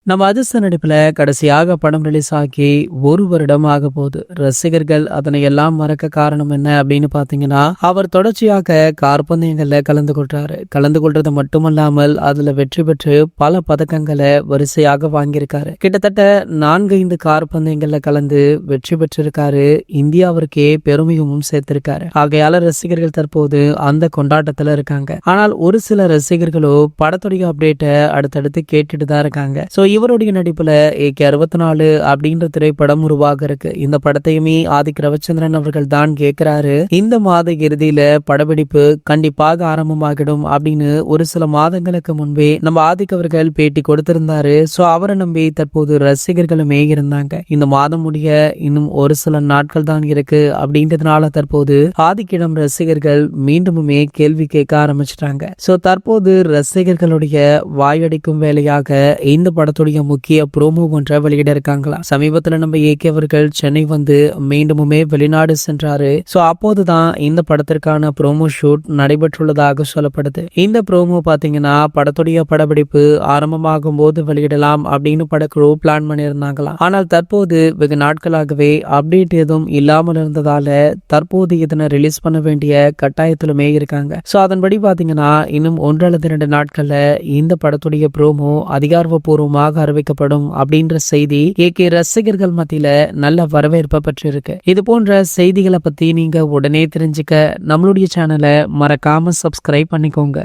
நம்ம அதிர்ஷ்ட நடிப்புல கடைசியாக படம் ரிலீஸ் ஆகி 1 வருடம் ஆக போகுது. ரசிகர்கள் அதனை எல்லாம் மறக்க காரணம் என்ன அப்படின்னு பாத்தீங்கன்னா, அவர் தொடர்ச்சியாக காற்பந்தயங்கள்ல கலந்து கொள்றாரு. கலந்து கொள்றது மட்டுமல்லாமல் அதுல வெற்றி பெற்று பல பதக்கங்களை வரிசையாக வாங்கியிருக்காரு. கிட்டத்தட்ட 4-5 காற்பந்தயங்கள்ல கலந்து வெற்றி பெற்றிருக்காரு. இந்தியாவிற்கே பெருமையும் சேர்த்திருக்காரு. ஆகையால ரசிகர்கள் தற்போது அந்த கொண்டாட்டத்துல இருக்காங்க. ஆனால் ஒரு சில ரசிகர்களோ படத்துடைய அப்டேட்டை அடுத்தடுத்து கேட்டுட்டு தான் இருக்காங்க. இவருடைய நடிப்புல AK 64 அப்படின்ற திரைப்படம் உருவாக இருக்கு. இந்த படத்தையுமே ஆதிக் ரவிச்சந்திரன் அவர்கள் தான் கேட்கிறாரு. இந்த மாத இறுதியில படப்பிடிப்பு கண்டிப்பாக ஆரம்பமாகிடும் அப்படின்னு ஒரு சில மாதங்களுக்கு முன்பே நம்ம ஆதிக் அவர்கள் பேட்டி கொடுத்திருந்தாரு. அவரை நம்பி தற்போது ரசிகர்களுமே இருந்தாங்க. இந்த மாதம் முடிய இன்னும் ஒரு சில நாட்கள் தான் இருக்கு அப்படின்றதுனால தற்போது ஆதிக்கிடம் ரசிகர்கள் மீண்டுமே கேள்வி கேட்க ஆரம்பிச்சிட்டாங்க. தற்போது ரசிகர்களுடைய வாயடிக்கும் வேலையாக இந்த படத்துடைய முக்கிய ப்ரோமோ ஒன்றை வெளியிட இருக்காங்களா. சமீபத்துல நம்ம AK அவர்கள் சென்னை வந்து மீண்டுமே வெளிநாடு சென்றாரு. அப்போதுதான் இந்த படத்திற்கான ப்ரோமோ ஷூட் நடைபெற்றுள்ளதாக சொல்லப்படுது. இந்த ப்ரோமோ பாத்தீங்கன்னா படத்துடைய படப்பிடிப்பு ஆரம்பமாகும் போது வெளியிடலாம் அப்படின்னு படக்குழு பிளான் பண்ணியிருந்தாங்களாம். ஆனால் தற்போது வெகு நாட்களாகவே அப்டேட் எதுவும் இல்லாமல் இருந்ததால தற்போது இதனை ரிலீஸ் பண்ண வேண்டிய கட்டாயத்திலுமே இருக்காங்க. அதன்படி பாத்தீங்கன்னா இன்னும் 1 அல்லது 2 நாட்கள்ல இந்த படத்துடைய ப்ரோமோ அதிகாரப்பூர்வமாக அறிவிக்கப்படும் அப்படின்ற செய்தி AK ரசிகர்கள் மத்தியில நல்ல வரவேற்பை பெற்றிருக்கு. இது போன்ற செய்திகளை பத்தி நீங்க உடனே தெரிஞ்சுக்க நம்மளுடைய சேனலை மறக்காம சப்ஸ்கிரைப் பண்ணிக்கோங்க.